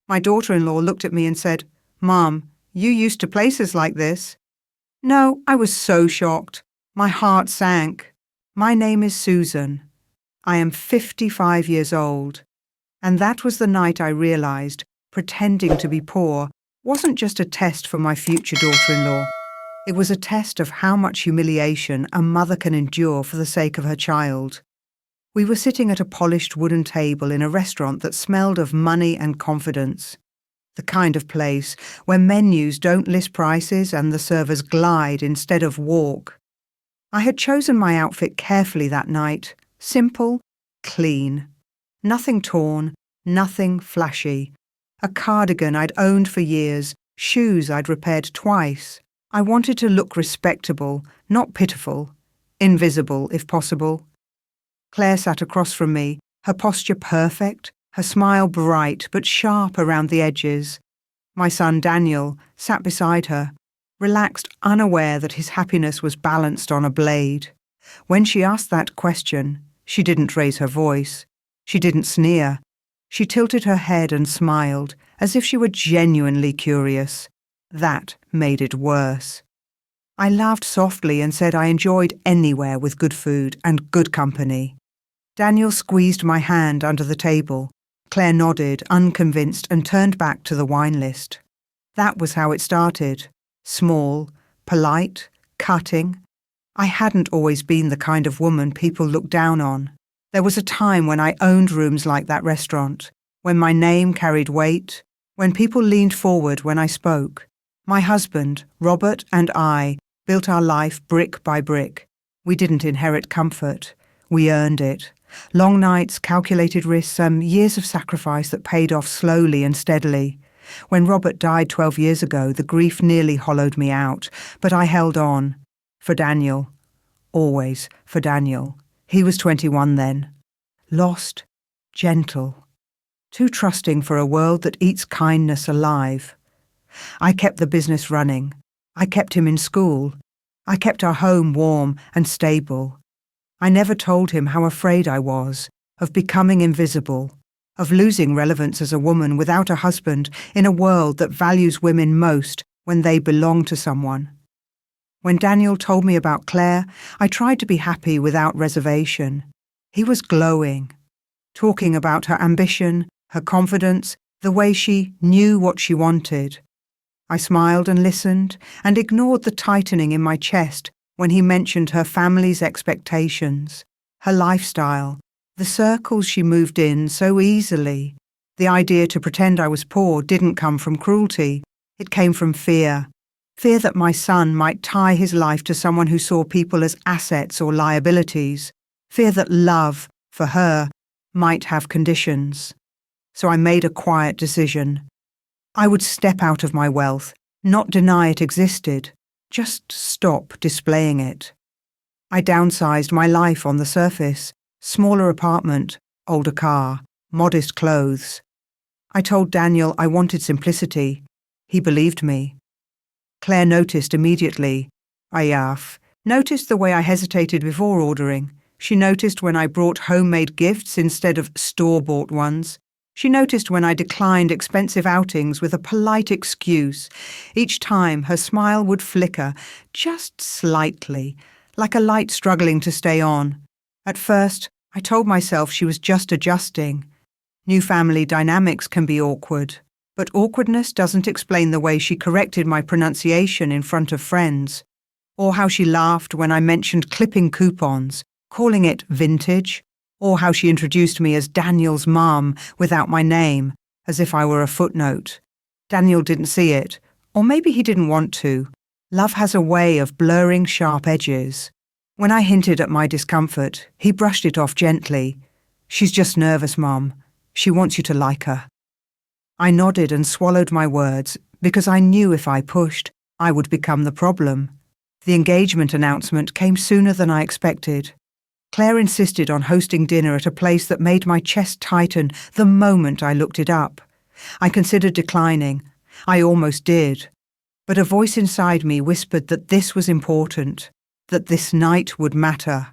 My daughter-in-law looked at me and said, "Mom, you used to places like this." No, I was so shocked. My heart sank. My name is Susan. I am 55 years old. And that was the night I realized pretending to be poor wasn't just a test for my future daughter-in-law. It was a test of how much humiliation a mother can endure for the sake of her child. We were sitting at a polished wooden table in a restaurant that smelled of money and confidence. The kind of place where menus don't list prices and the servers glide instead of walk. I had chosen my outfit carefully that night. Simple, clean. Nothing torn, nothing flashy. A cardigan I'd owned for years, shoes I'd repaired twice. I wanted to look respectable, not pitiful. Invisible, if possible. Claire sat across from me, her posture perfect, her smile bright but sharp around the edges. My son Daniel sat beside her, relaxed, unaware that his happiness was balanced on a blade. When she asked that question, she didn't raise her voice. She didn't sneer. She tilted her head and smiled, as if she were genuinely curious. That made it worse. I laughed softly and said I enjoyed anywhere with good food and good company. Daniel squeezed my hand under the table. Claire nodded, unconvinced, and turned back to the wine list. That was how it started. Small, polite, cutting. I hadn't always been the kind of woman people looked down on. There was a time when I owned rooms like that restaurant, when my name carried weight, when people leaned forward when I spoke. My husband, Robert, and I built our life brick by brick. We didn't inherit comfort. We earned it. Long nights, calculated risks, years of sacrifice that paid off slowly and steadily. When Robert died 12 years ago, the grief nearly hollowed me out, but I held on. For Daniel. Always for Daniel. He was 21 then. Lost, gentle. Too trusting for a world that eats kindness alive. I kept the business running. I kept him in school. I kept our home warm and stable. I never told him how afraid I was of becoming invisible, of losing relevance as a woman without a husband in a world that values women most when they belong to someone. When Daniel told me about Claire, I tried to be happy without reservation. He was glowing, talking about her ambition, her confidence, the way she knew what she wanted. I smiled and listened and ignored the tightening in my chest when he mentioned her family's expectations, her lifestyle, the circles she moved in so easily. The idea to pretend I was poor didn't come from cruelty. It came from fear. Fear that my son might tie his life to someone who saw people as assets or liabilities. Fear that love, for her, might have conditions. So I made a quiet decision. I would step out of my wealth, not deny it existed, just stop displaying it. I downsized my life on the surface. Smaller apartment, older car, modest clothes. I told Daniel I wanted simplicity. He believed me. Claire noticed immediately. Noticed the way I hesitated before ordering. She noticed when I brought homemade gifts instead of store-bought ones. She noticed when I declined expensive outings with a polite excuse. Each time her smile would flicker, just slightly, like a light struggling to stay on. At first, I told myself she was just adjusting. New family dynamics can be awkward, but awkwardness doesn't explain the way she corrected my pronunciation in front of friends, or how she laughed when I mentioned clipping coupons, calling it vintage, or how she introduced me as Daniel's mum without my name, as if I were a footnote. Daniel didn't see it, or maybe he didn't want to. Love has a way of blurring sharp edges. When I hinted at my discomfort, he brushed it off gently. "She's just nervous, Mom. She wants you to like her." I nodded and swallowed my words, because I knew if I pushed, I would become the problem. The engagement announcement came sooner than I expected. Claire insisted on hosting dinner at a place that made my chest tighten the moment I looked it up. I considered declining. I almost did. But a voice inside me whispered that this was important, that this night would matter.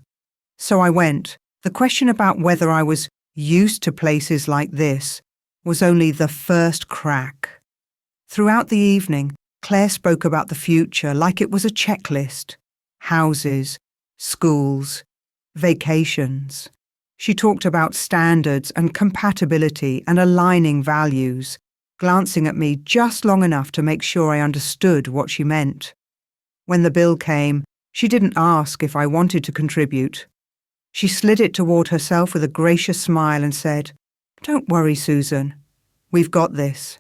So I went. The question about whether I was used to places like this was only the first crack. Throughout the evening, Claire spoke about the future like it was a checklist. Houses, schools, vacations. She talked about standards and compatibility and aligning values, glancing at me just long enough to make sure I understood what she meant. When the bill came, she didn't ask if I wanted to contribute. She slid it toward herself with a gracious smile and said, "Don't worry, Susan. We've got this."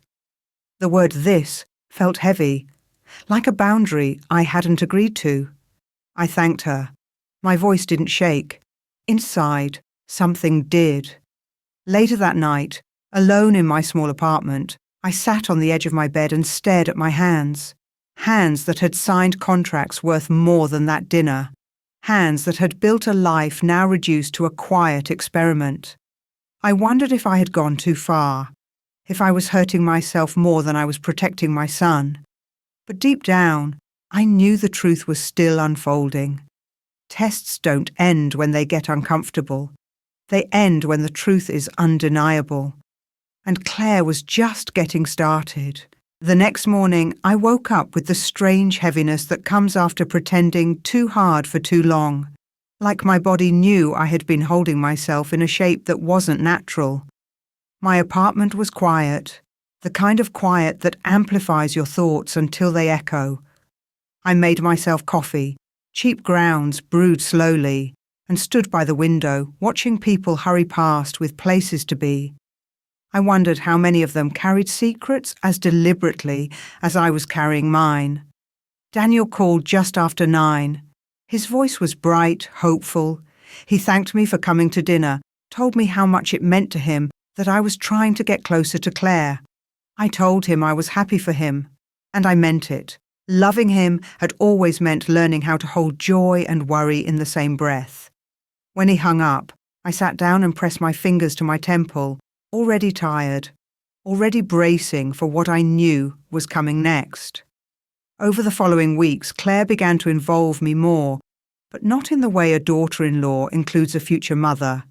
The word "this" felt heavy, like a boundary I hadn't agreed to. I thanked her. My voice didn't shake. Inside, something did. Later that night, alone in my small apartment, I sat on the edge of my bed and stared at my hands. Hands that had signed contracts worth more than that dinner. Hands that had built a life now reduced to a quiet experiment. I wondered if I had gone too far, if I was hurting myself more than I was protecting my son. But deep down, I knew the truth was still unfolding. Tests don't end when they get uncomfortable. They end when the truth is undeniable. And Claire was just getting started. The next morning, I woke up with the strange heaviness that comes after pretending too hard for too long, like my body knew I had been holding myself in a shape that wasn't natural. My apartment was quiet, the kind of quiet that amplifies your thoughts until they echo. I made myself coffee, cheap grounds brewed slowly, and stood by the window, watching people hurry past with places to be. I wondered how many of them carried secrets as deliberately as I was carrying mine. Daniel called just after 9. His voice was bright, hopeful. He thanked me for coming to dinner, told me how much it meant to him that I was trying to get closer to Claire. I told him I was happy for him, and I meant it. Loving him had always meant learning how to hold joy and worry in the same breath. When he hung up, I sat down and pressed my fingers to my temple, already tired, already bracing for what I knew was coming next. Over the following weeks, Claire began to involve me more, but not in the way a daughter-in-law includes a future mother.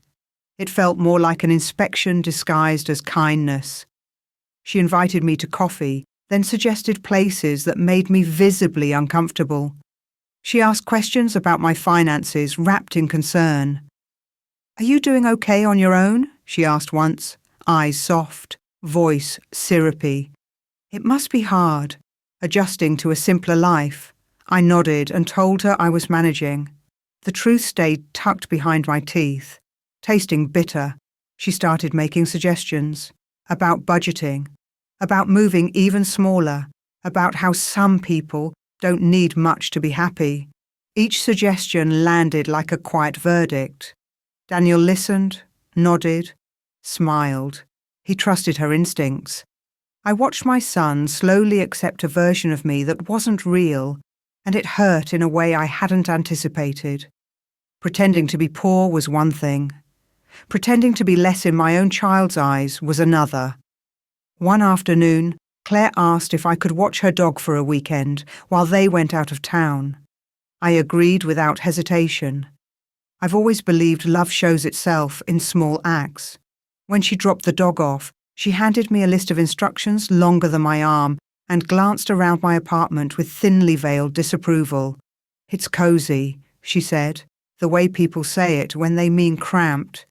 It felt more like an inspection disguised as kindness. She invited me to coffee, then suggested places that made me visibly uncomfortable. She asked questions about my finances wrapped in concern. "Are you doing okay on your own?" she asked once, eyes soft, voice syrupy. It must be hard, adjusting to a simpler life. I nodded and told her I was managing. The truth stayed tucked behind my teeth. Tasting bitter, she started making suggestions about budgeting, about moving even smaller, about how some people don't need much to be happy. Each suggestion landed like a quiet verdict. Daniel listened, nodded, smiled. He trusted her instincts. I watched my son slowly accept a version of me that wasn't real, and it hurt in a way I hadn't anticipated. Pretending to be poor was one thing. Pretending to be less in my own child's eyes was another. One afternoon, Claire asked if I could watch her dog for a weekend while they went out of town. I agreed without hesitation. I've always believed love shows itself in small acts. When she dropped the dog off, she handed me a list of instructions longer than my arm and glanced around my apartment with thinly veiled disapproval. "It's cozy," she said, the way people say it when they mean cramped.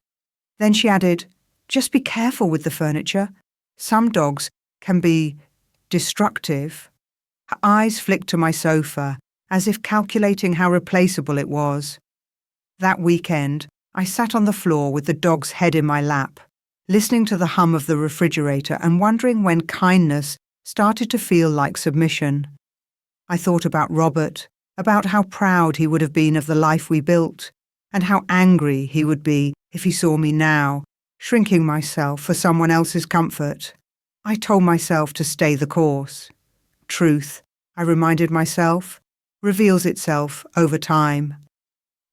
Then she added, "Just be careful with the furniture. Some dogs can be destructive." Her eyes flicked to my sofa, as if calculating how replaceable it was. That weekend, I sat on the floor with the dog's head in my lap, listening to the hum of the refrigerator and wondering when kindness started to feel like submission. I thought about Robert, about how proud he would have been of the life we built, and how angry he would be if he saw me now, shrinking myself for someone else's comfort. I told myself to stay the course. Truth, I reminded myself, reveals itself over time.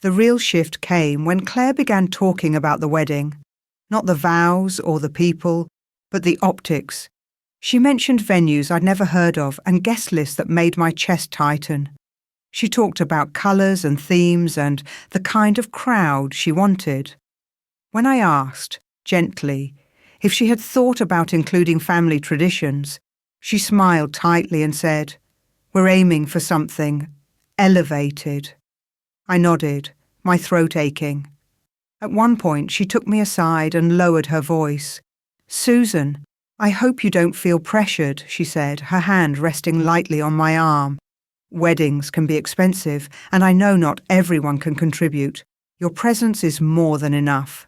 The real shift came when Claire began talking about the wedding. Not the vows or the people, but the optics. She mentioned venues I'd never heard of and guest lists that made my chest tighten. She talked about colours and themes and the kind of crowd she wanted. When I asked, gently, If she had thought about including family traditions, she smiled tightly and said, "We're aiming for something elevated." I nodded, my throat aching. At one point, she took me aside and lowered her voice. "Susan, I hope you don't feel pressured," she said, her hand resting lightly on my arm. "Weddings can be expensive, and I know not everyone can contribute. Your presence is more than enough."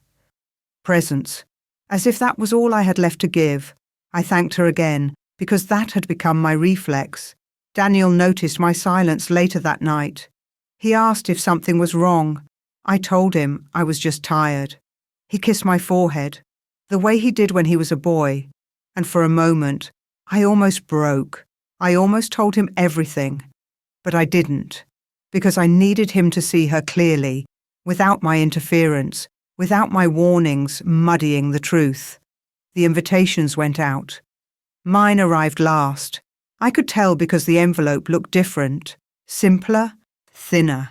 Presence. As if that was all I had left to give. I thanked her again, because that had become my reflex. Daniel noticed my silence later that night. He asked if something was wrong. I told him I was just tired. He kissed my forehead, the way he did when he was a boy, and for a moment, I almost broke. I almost told him everything, but I didn't, because I needed him to see her clearly, without my interference, without my warnings muddying the truth. The invitations went out. Mine arrived last. I could tell because the envelope looked different, simpler, thinner.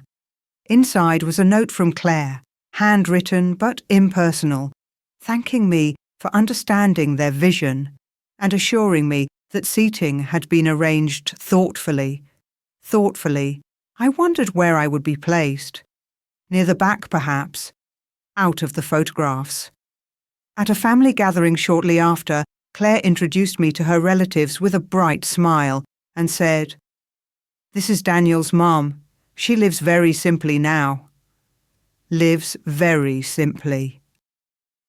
Inside was a note from Claire, handwritten but impersonal, thanking me for understanding their vision and assuring me that seating had been arranged thoughtfully. Thoughtfully, I wondered where I would be placed. Near the back, perhaps, out of the photographs. At a family gathering shortly after, Claire introduced me to her relatives with a bright smile and said, "This is Daniel's mom. She lives very simply now." Lives very simply.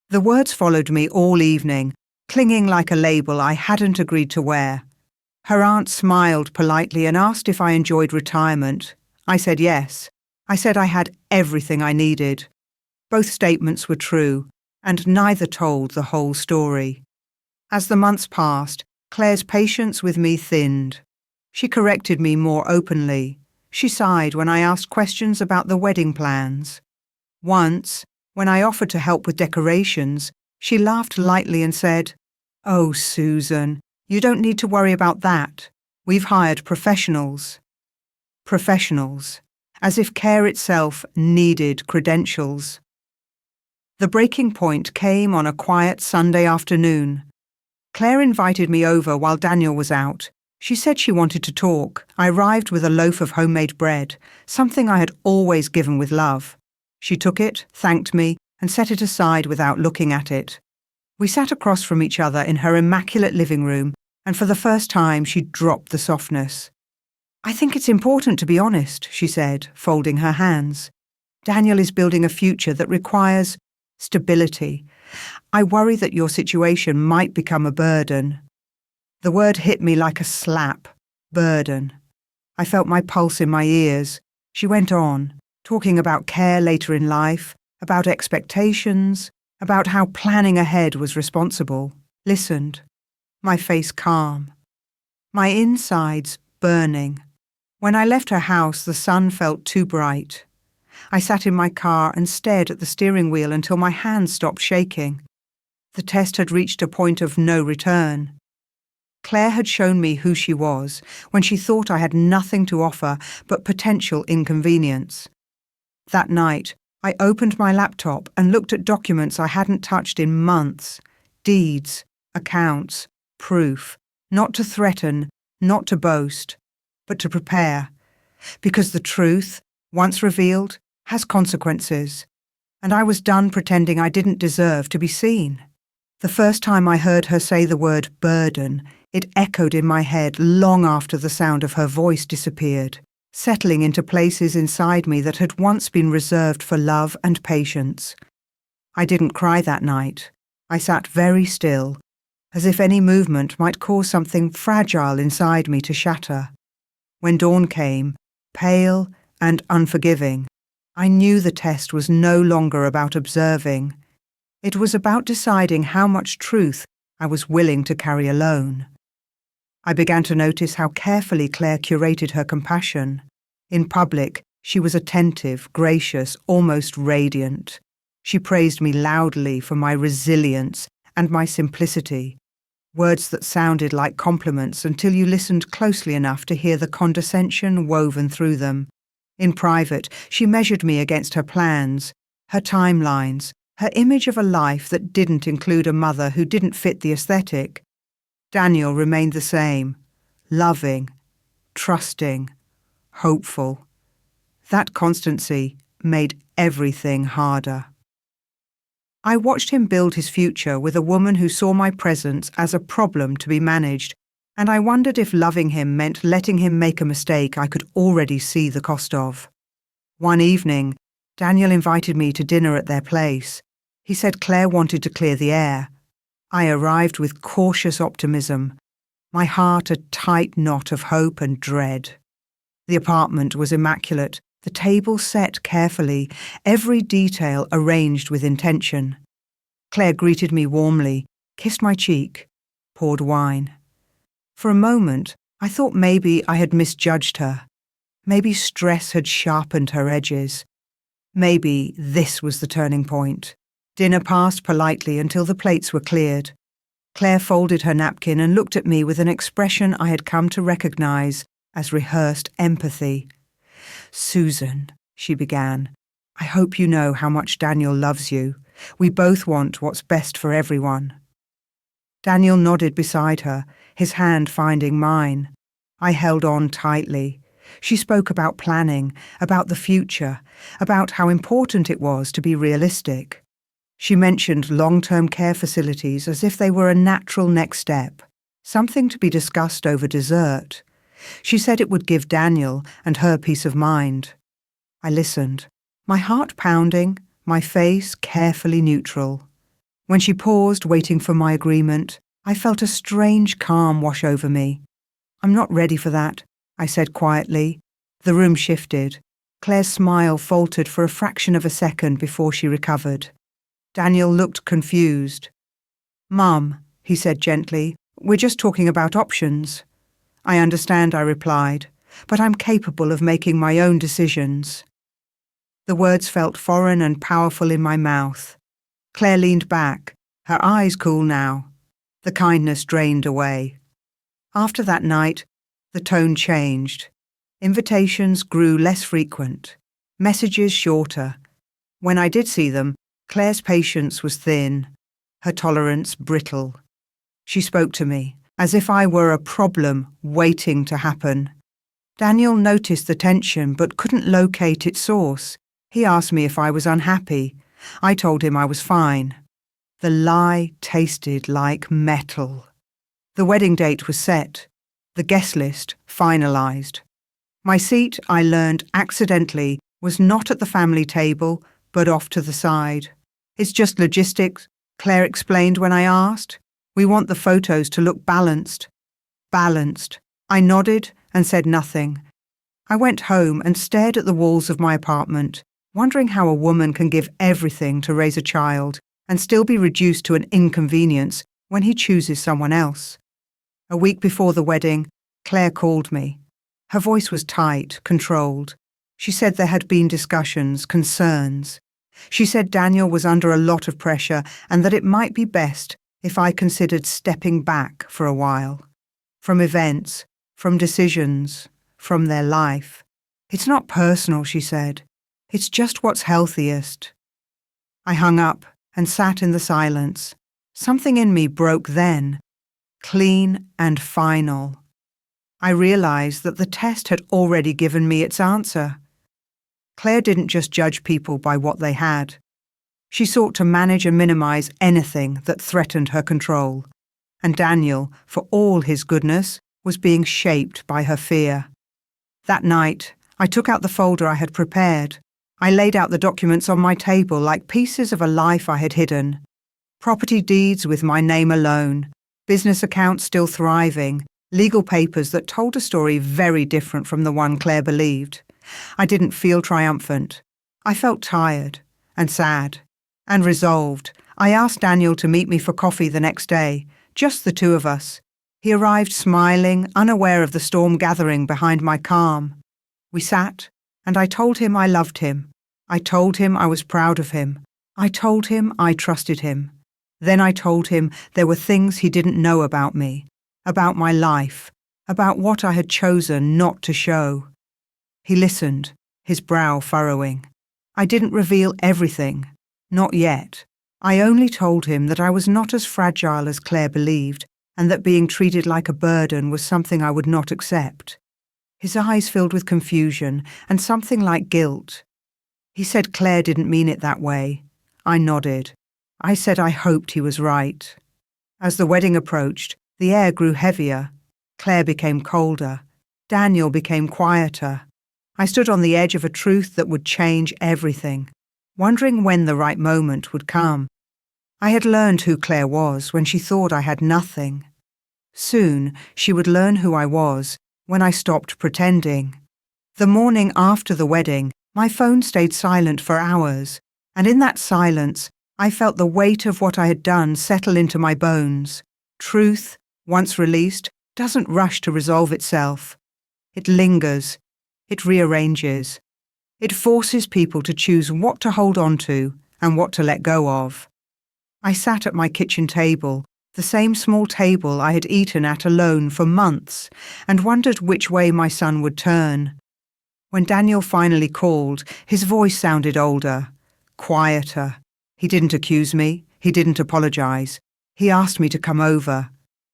The words followed me all evening, clinging like a label I hadn't agreed to wear. Her aunt smiled politely and asked if I enjoyed retirement. I said yes. I said I had everything I needed. Both statements were true, and neither told the whole story. As the months passed, Claire's patience with me thinned. She corrected me more openly. She sighed when I asked questions about the wedding plans. Once, when I offered to help with decorations, she laughed lightly and said, "Oh, Susan, you don't need to worry about that. We've hired professionals." Professionals, as if care itself needed credentials. The breaking point came on a quiet Sunday afternoon. Claire invited me over while Daniel was out. She said she wanted to talk. I arrived with a loaf of homemade bread, something I had always given with love. She took it, thanked me, and set it aside without looking at it. We sat across from each other in her immaculate living room, and for the first time she dropped the softness. "I think it's important to be honest," she said, folding her hands. "Daniel is building a future that requires stability. I worry that your situation might become a burden." The word hit me like a slap. Burden. I felt my pulse in my ears. She went on, talking about care later in life, about expectations, about how planning ahead was responsible. Listened. My face calm. My insides burning. When I left her house, the sun felt too bright. I sat in my car and stared at the steering wheel until my hands stopped shaking. The test had reached a point of no return. Claire had shown me who she was when she thought I had nothing to offer but potential inconvenience. That night, I opened my laptop and looked at documents I hadn't touched in months. Deeds, accounts, proof. Not to threaten, not to boast, but to prepare. Because the truth, once revealed, has consequences. And I was done pretending I didn't deserve to be seen. The first time I heard her say the word burden, it echoed in my head long after the sound of her voice disappeared, settling into places inside me that had once been reserved for love and patience. I didn't cry that night. I sat very still, as if any movement might cause something fragile inside me to shatter. When dawn came, pale and unforgiving, I knew the test was no longer about observing. It was about deciding how much truth I was willing to carry alone. I began to notice how carefully Claire curated her compassion. In public, she was attentive, gracious, almost radiant. She praised me loudly for my resilience and my simplicity, words that sounded like compliments until you listened closely enough to hear the condescension woven through them. In private, she measured me against her plans, her timelines, her image of a life that didn't include a mother who didn't fit the aesthetic. Daniel remained the same, loving, trusting, hopeful. That constancy made everything harder. I watched him build his future with a woman who saw my presence as a problem to be managed, and I wondered if loving him meant letting him make a mistake I could already see the cost of. One evening, Daniel invited me to dinner at their place. He said Claire wanted to clear the air. I arrived with cautious optimism, my heart a tight knot of hope and dread. The apartment was immaculate, the table set carefully, every detail arranged with intention. Claire greeted me warmly, kissed my cheek, poured wine. For a moment, I thought maybe I had misjudged her. Maybe stress had sharpened her edges. Maybe this was the turning point. Dinner passed politely until the plates were cleared. Claire folded her napkin and looked at me with an expression I had come to recognize as rehearsed empathy. "Susan," she began, "I hope you know how much Daniel loves you. We both want what's best for everyone." Daniel nodded beside her, his hand finding mine. I held on tightly. She spoke about planning, about the future, about how important it was to be realistic. She mentioned long-term care facilities as if they were a natural next step, something to be discussed over dessert. She said it would give Daniel and her peace of mind. I listened, my heart pounding, my face carefully neutral. When she paused, waiting for my agreement, I felt a strange calm wash over me. "I'm not ready for that," I said quietly. The room shifted. Claire's smile faltered for a fraction of a second before she recovered. Daniel looked confused. "Mum," he said gently, "we're just talking about options." "I understand," I replied, "but I'm capable of making my own decisions." The words felt foreign and powerful in my mouth. Claire leaned back, her eyes cool now. The kindness drained away. After that night, the tone changed. Invitations grew less frequent, messages shorter. When I did see them, Claire's patience was thin, her tolerance brittle. She spoke to me, as if I were a problem waiting to happen. Daniel noticed the tension but couldn't locate its source. He asked me if I was unhappy. I told him I was fine. The lie tasted like metal. The wedding date was set, the guest list finalized. My seat, I learned accidentally, was not at the family table, but off to the side. "It's just logistics," Claire explained when I asked. "We want the photos to look balanced." Balanced. I nodded and said nothing. I went home and stared at the walls of my apartment, wondering how a woman can give everything to raise a child and still be reduced to an inconvenience when he chooses someone else. A week before the wedding, Claire called me. Her voice was tight, controlled. She said there had been discussions, concerns. She said Daniel was under a lot of pressure and that it might be best if I considered stepping back for a while. From events, from decisions, from their life. "It's not personal," she said. "It's just what's healthiest." I hung up and sat in the silence. Something in me broke then, clean and final. I realized that the test had already given me its answer. Claire didn't just judge people by what they had. She sought to manage and minimize anything that threatened her control. And Daniel, for all his goodness, was being shaped by her fear. That night, I took out the folder I had prepared. I laid out the documents on my table like pieces of a life I had hidden. Property deeds with my name alone, business accounts still thriving, legal papers that told a story very different from the one Claire believed. I didn't feel triumphant. I felt tired and sad and resolved. I asked Daniel to meet me for coffee the next day, just the two of us. He arrived smiling, unaware of the storm gathering behind my calm. We sat, and I told him I loved him. I told him I was proud of him. I told him I trusted him. Then I told him there were things he didn't know about me, about my life, about what I had chosen not to show. He listened, his brow furrowing. I didn't reveal everything. Not yet. I only told him that I was not as fragile as Claire believed, and that being treated like a burden was something I would not accept. His eyes filled with confusion and something like guilt. He said Claire didn't mean it that way. I nodded. I said I hoped he was right. As the wedding approached, the air grew heavier. Claire became colder. Daniel became quieter. I stood on the edge of a truth that would change everything, wondering when the right moment would come. I had learned who Claire was when she thought I had nothing. Soon she would learn who I was when I stopped pretending. The morning after the wedding, my phone stayed silent for hours, and in that silence, I felt the weight of what I had done settle into my bones. Truth, once released, doesn't rush to resolve itself. It lingers. It rearranges. It forces people to choose what to hold on to and what to let go of. I sat at my kitchen table, the same small table I had eaten at alone for months, and wondered which way my son would turn. When Daniel finally called, his voice sounded older, quieter. He didn't accuse me. He didn't apologize. He asked me to come over.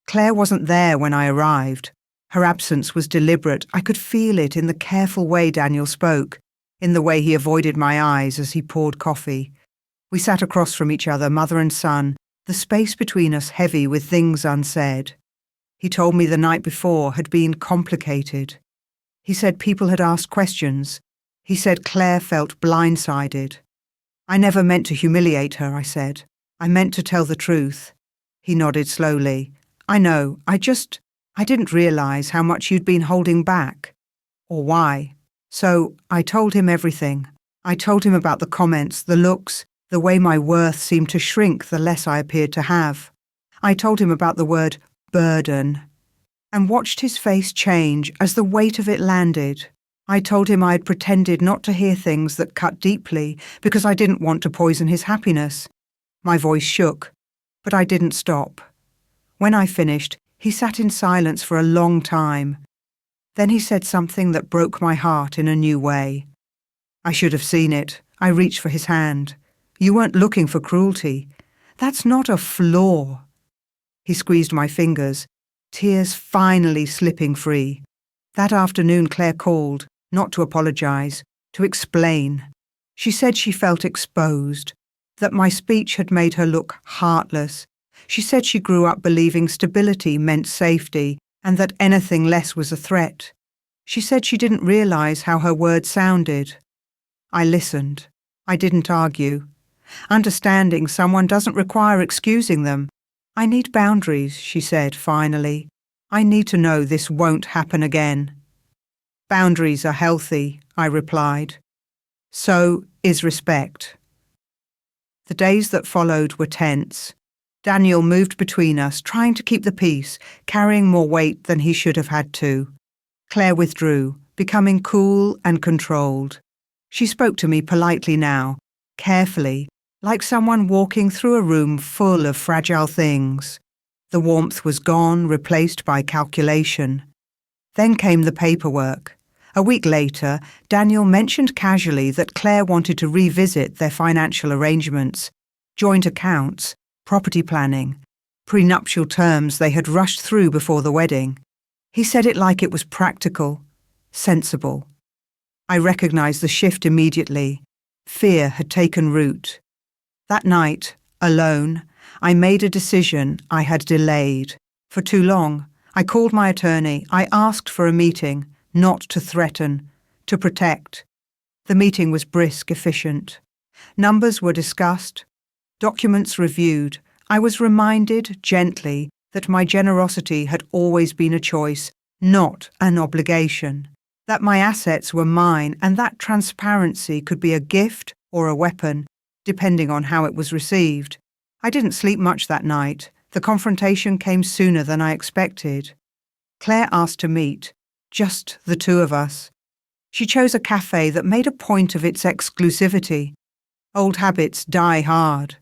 Claire wasn't there when I arrived. Her absence was deliberate. I could feel it in the careful way Daniel spoke, in the way he avoided my eyes as he poured coffee. We sat across from each other, mother and son, the space between us heavy with things unsaid. He told me the night before had been complicated. He said people had asked questions. He said Claire felt blindsided. I never meant to humiliate her, I said. I meant to tell the truth. He nodded slowly. I know, I didn't realize how much you'd been holding back. Or why. So I told him everything. I told him about the comments, the looks, the way my worth seemed to shrink the less I appeared to have. I told him about the word burden, and watched his face change as the weight of it landed. I told him I had pretended not to hear things that cut deeply because I didn't want to poison his happiness. My voice shook, but I didn't stop. When I finished, he sat in silence for a long time. Then he said something that broke my heart in a new way. I should have seen it. I reached for his hand. You weren't looking for cruelty. That's not a flaw. He squeezed my fingers, tears finally slipping free. That afternoon Claire called, not to apologize, to explain. She said she felt exposed, that my speech had made her look heartless. She said she grew up believing stability meant safety and that anything less was a threat. She said she didn't realize how her words sounded. I listened. I didn't argue. Understanding someone doesn't require excusing them. I need boundaries, she said finally. I need to know this won't happen again. Boundaries are healthy, I replied. So is respect. The days that followed were tense. Daniel moved between us, trying to keep the peace, carrying more weight than he should have had to. Claire withdrew, becoming cool and controlled. She spoke to me politely now, carefully, like someone walking through a room full of fragile things. The warmth was gone, replaced by calculation. Then came the paperwork. A week later, Daniel mentioned casually that Claire wanted to revisit their financial arrangements, joint accounts, property planning, prenuptial terms they had rushed through before the wedding. He said it like it was practical, sensible. I recognized the shift immediately. Fear had taken root. That night, alone, I made a decision I had delayed. For too long, I called my attorney. I asked for a meeting, not to threaten, to protect. The meeting was brisk, efficient. Numbers were discussed, documents reviewed. I was reminded, gently, that my generosity had always been a choice, not an obligation. That my assets were mine and that transparency could be a gift or a weapon, depending on how it was received. I didn't sleep much that night. The confrontation came sooner than I expected. Claire asked to meet, just the two of us. She chose a cafe that made a point of its exclusivity. Old habits die hard.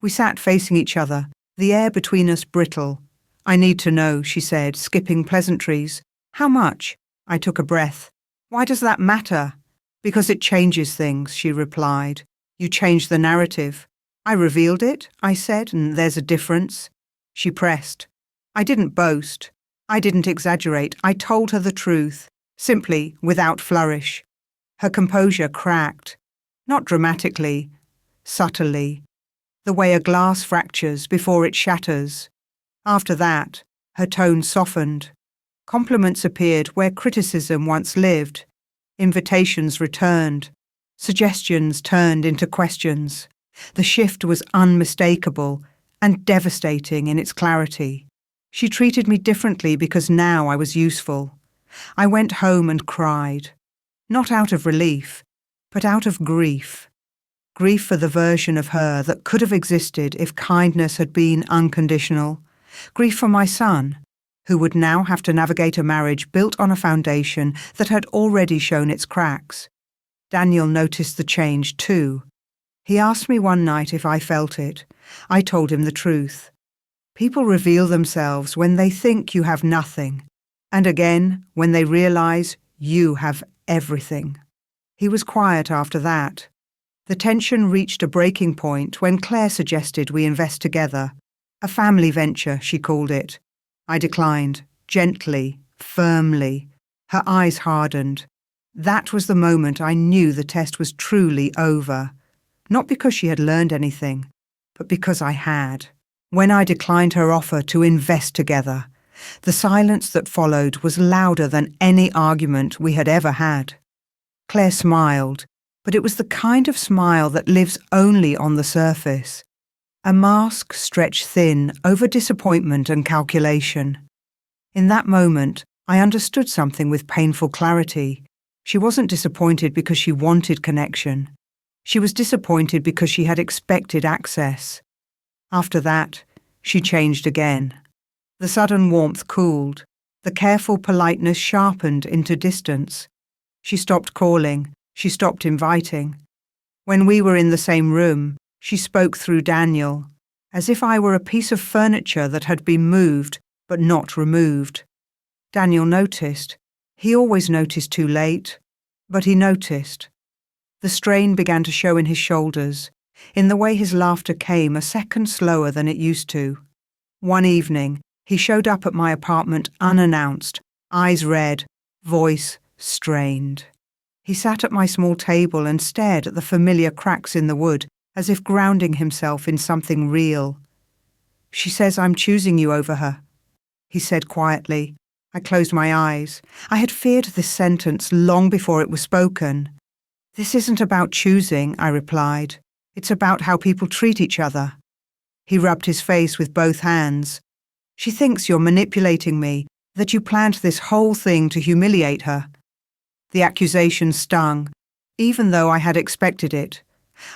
We sat facing each other, the air between us brittle. I need to know, she said, skipping pleasantries. How much? I took a breath. Why does that matter? Because it changes things, she replied. You changed the narrative. I revealed it, I said, and there's a difference. She pressed. I didn't boast. I didn't exaggerate. I told her the truth, simply, without flourish. Her composure cracked. Not dramatically, subtly, the way a glass fractures before it shatters. After that, her tone softened. Compliments appeared where criticism once lived. Invitations returned. Suggestions turned into questions. The shift was unmistakable and devastating in its clarity. She treated me differently because now I was useful. I went home and cried. Not out of relief, but out of grief. Grief for the version of her that could have existed if kindness had been unconditional. Grief for my son, who would now have to navigate a marriage built on a foundation that had already shown its cracks. Daniel noticed the change too. He asked me one night if I felt it. I told him the truth. People reveal themselves when they think you have nothing, and again when they realize you have everything. He was quiet after that. The tension reached a breaking point when Claire suggested we invest together. A family venture, she called it. I declined, gently, firmly. Her eyes hardened. That was the moment I knew the test was truly over. Not because she had learned anything, but because I had. When I declined her offer to invest together, the silence that followed was louder than any argument we had ever had. Claire smiled, but it was the kind of smile that lives only on the surface. A mask stretched thin over disappointment and calculation. In that moment, I understood something with painful clarity. She wasn't disappointed because she wanted connection. She was disappointed because she had expected access. After that, she changed again. The sudden warmth cooled. The careful politeness sharpened into distance. She stopped calling. She stopped inviting. When we were in the same room, she spoke through Daniel, as if I were a piece of furniture that had been moved, but not removed. Daniel noticed. He always noticed too late, but he noticed. The strain began to show in his shoulders, in the way his laughter came a second slower than it used to. One evening, he showed up at my apartment unannounced, eyes red, voice strained. He sat at my small table and stared at the familiar cracks in the wood, as if grounding himself in something real. She says I'm choosing you over her, he said quietly. I closed my eyes. I had feared this sentence long before it was spoken. This isn't about choosing, I replied. It's about how people treat each other. He rubbed his face with both hands. She thinks you're manipulating me, that you planned this whole thing to humiliate her. The accusation stung, even though I had expected it.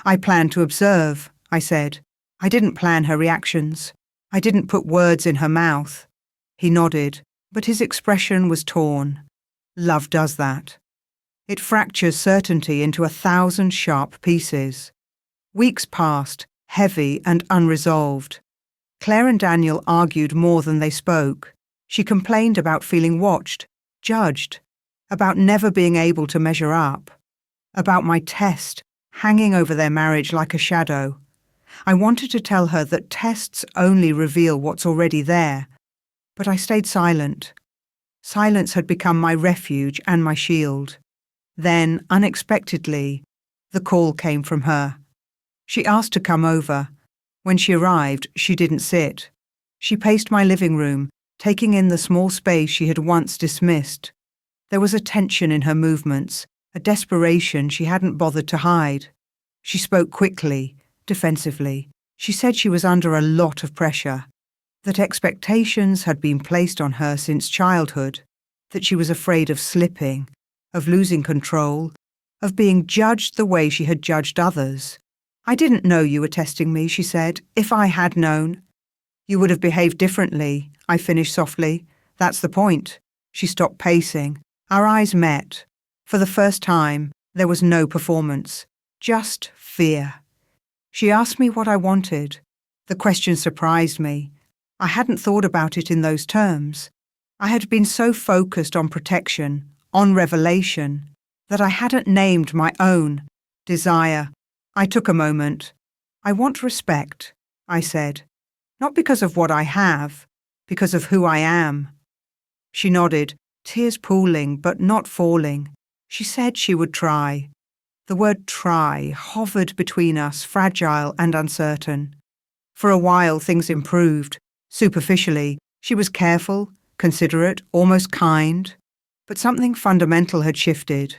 I planned to observe, I said. I didn't plan her reactions. I didn't put words in her mouth. He nodded, but his expression was torn. Love does that. It fractures certainty into 1,000 sharp pieces. Weeks passed, heavy and unresolved. Claire and Daniel argued more than they spoke. She complained about feeling watched, judged, about never being able to measure up, about my test hanging over their marriage like a shadow. I wanted to tell her that tests only reveal what's already there, but I stayed silent. Silence had become my refuge and my shield. Then, unexpectedly, the call came from her. She asked to come over. When she arrived, she didn't sit. She paced my living room, taking in the small space she had once dismissed. There was a tension in her movements, a desperation she hadn't bothered to hide. She spoke quickly, defensively. She said she was under a lot of pressure, that expectations had been placed on her since childhood, that she was afraid of slipping, of losing control, of being judged the way she had judged others. I didn't know you were testing me, she said. If I had known, you would have behaved differently, I finished softly. That's the point. She stopped pacing. Our eyes met. For the first time, there was no performance, just fear. She asked me what I wanted. The question surprised me. I hadn't thought about it in those terms. I had been so focused on protection, on revelation, that I hadn't named my own desire, I took a moment. I want respect, I said. Not because of what I have, because of who I am. She nodded, tears pooling but not falling. She said she would try. The word try hovered between us, fragile and uncertain. For a while things improved. Superficially, she was careful, considerate, almost kind. But something fundamental had shifted.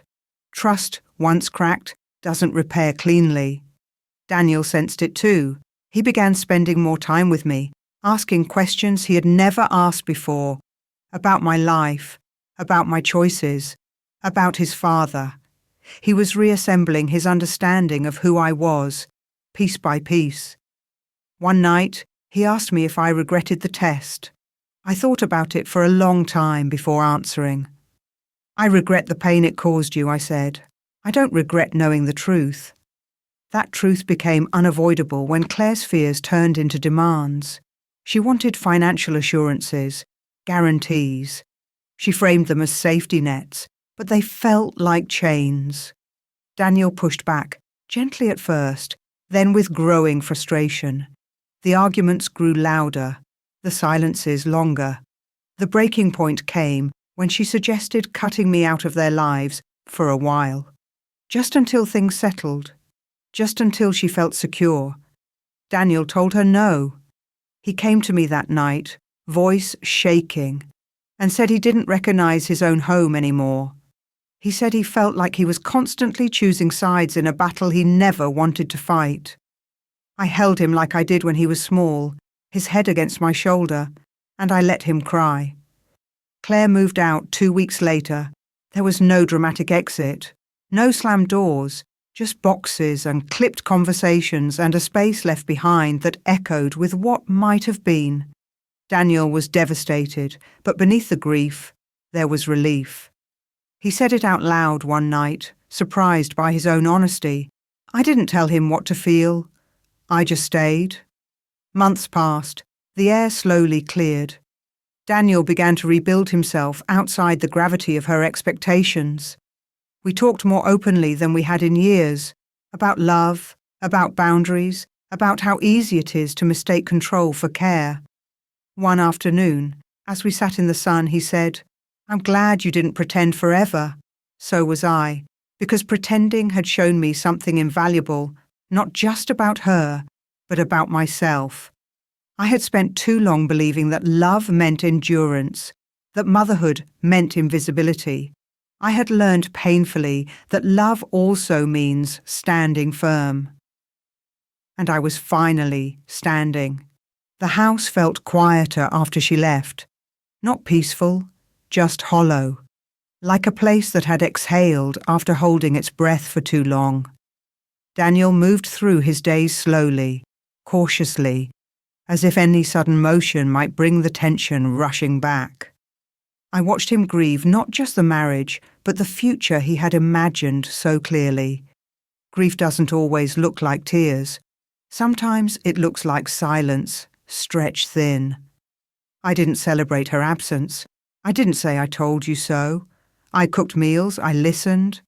Trust, once cracked, doesn't repair cleanly. Daniel sensed it too. He began spending more time with me, asking questions he had never asked before, about my life, about my choices, about his father. He was reassembling his understanding of who I was, piece by piece. One night, he asked me if I regretted the test. I thought about it for a long time before answering. I regret the pain it caused you, I said. I don't regret knowing the truth. That truth became unavoidable when Claire's fears turned into demands. She wanted financial assurances, guarantees. She framed them as safety nets, but they felt like chains. Daniel pushed back, gently at first, then with growing frustration. The arguments grew louder, the silences longer. The breaking point came when she suggested cutting me out of their lives for a while. Just until things settled. Just until she felt secure. Daniel told her no. He came to me that night, voice shaking, and said he didn't recognize his own home anymore. He said he felt like he was constantly choosing sides in a battle he never wanted to fight. I held him like I did when he was small, his head against my shoulder, and I let him cry. Claire moved out 2 weeks later. There was no dramatic exit, no slammed doors, just boxes and clipped conversations and a space left behind that echoed with what might have been. Daniel was devastated, but beneath the grief, there was relief. He said it out loud one night, surprised by his own honesty. I didn't tell him what to feel. I just stayed. Months passed. The air slowly cleared. Daniel began to rebuild himself outside the gravity of her expectations. We talked more openly than we had in years, about love, about boundaries, about how easy it is to mistake control for care. One afternoon, as we sat in the sun, he said, "I'm glad you didn't pretend forever." So was I, because pretending had shown me something invaluable, not just about her, but about myself. I had spent too long believing that love meant endurance, that motherhood meant invisibility. I had learned painfully that love also means standing firm. And I was finally standing. The house felt quieter after she left. Not peaceful, just hollow. Like a place that had exhaled after holding its breath for too long. Daniel moved through his days slowly, cautiously, as if any sudden motion might bring the tension rushing back. I watched him grieve not just the marriage, but the future he had imagined so clearly. Grief doesn't always look like tears. Sometimes it looks like silence, stretched thin. I didn't celebrate her absence. I didn't say I told you so. I cooked meals, I listened.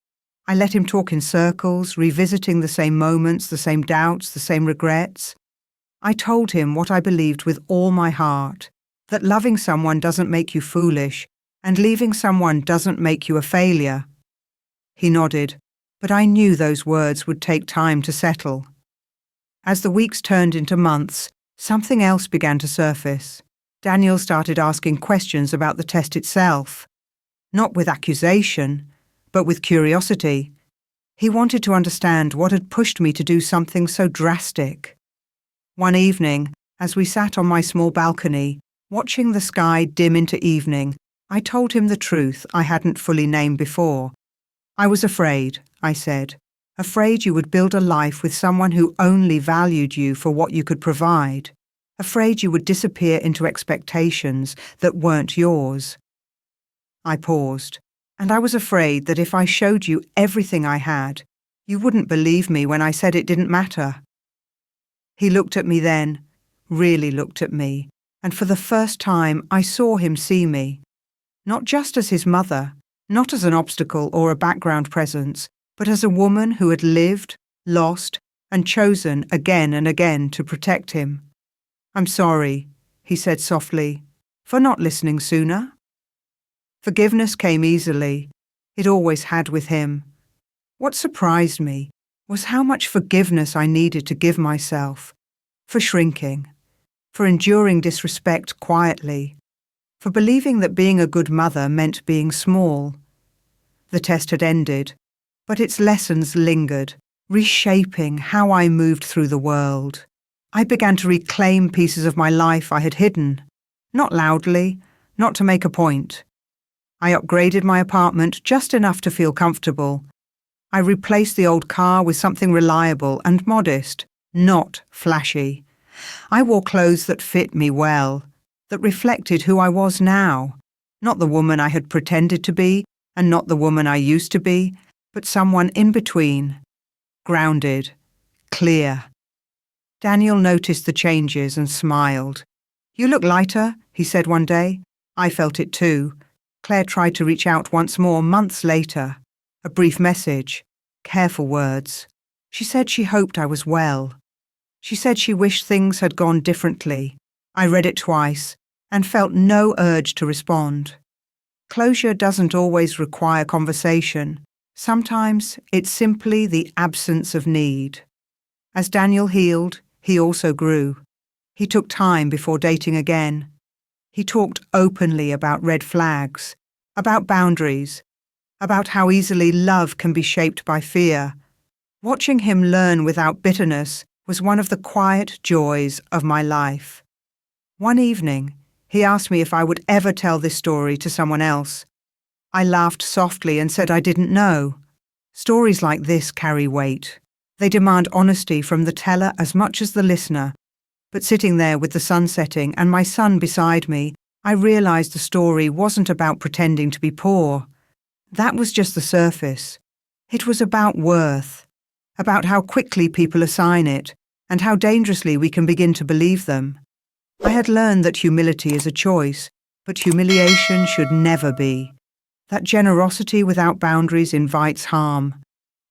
I let him talk in circles, revisiting the same moments, the same doubts, the same regrets. I told him what I believed with all my heart, that loving someone doesn't make you foolish, and leaving someone doesn't make you a failure. He nodded, but I knew those words would take time to settle. As the weeks turned into months, something else began to surface. Daniel started asking questions about the test itself, not with accusation, but with curiosity. He wanted to understand what had pushed me to do something so drastic. One evening, as we sat on my small balcony, watching the sky dim into evening, I told him the truth I hadn't fully named before. I was afraid, I said, afraid you would build a life with someone who only valued you for what you could provide, afraid you would disappear into expectations that weren't yours. I paused, and I was afraid that if I showed you everything I had, you wouldn't believe me when I said it didn't matter. He looked at me then, really looked at me, and for the first time I saw him see me. Not just as his mother, not as an obstacle or a background presence, but as a woman who had lived, lost, and chosen again and again to protect him. "I'm sorry," he said softly, "for not listening sooner." Forgiveness came easily. It always had with him. What surprised me was how much forgiveness I needed to give myself, for shrinking, for enduring disrespect quietly, for believing that being a good mother meant being small. The test had ended, but its lessons lingered, reshaping how I moved through the world. I began to reclaim pieces of my life I had hidden, not loudly, not to make a point. I upgraded my apartment just enough to feel comfortable. I replaced the old car with something reliable and modest, not flashy. I wore clothes that fit me well, that reflected who I was now, not the woman I had pretended to be, and not the woman I used to be, but someone in between, grounded, clear. Daniel noticed the changes and smiled. "You look lighter," he said one day. I felt it too. Claire tried to reach out once more months later. A brief message, careful words. She said she hoped I was well. She said she wished things had gone differently. I read it twice and felt no urge to respond. Closure doesn't always require conversation. Sometimes it's simply the absence of need. As Daniel healed, he also grew. He took time before dating again. He talked openly about red flags, about boundaries, about how easily love can be shaped by fear. Watching him learn without bitterness was one of the quiet joys of my life. One evening, he asked me if I would ever tell this story to someone else. I laughed softly and said I didn't know. Stories like this carry weight. They demand honesty from the teller as much as the listener. But sitting there with the sun setting and my son beside me, I realized the story wasn't about pretending to be poor. That was just the surface. It was about worth, about how quickly people assign it, and how dangerously we can begin to believe them. I had learned that humility is a choice, but humiliation should never be. That generosity without boundaries invites harm.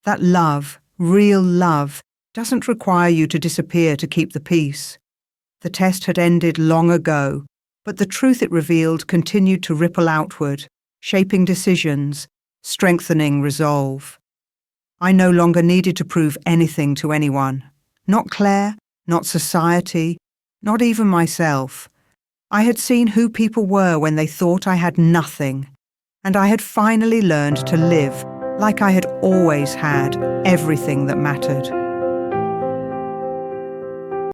That love, real love, doesn't require you to disappear to keep the peace. The test had ended long ago, but the truth it revealed continued to ripple outward, shaping decisions, strengthening resolve. I no longer needed to prove anything to anyone. Not Claire, not society, not even myself. I had seen who people were when they thought I had nothing, and I had finally learned to live like I had always had everything that mattered.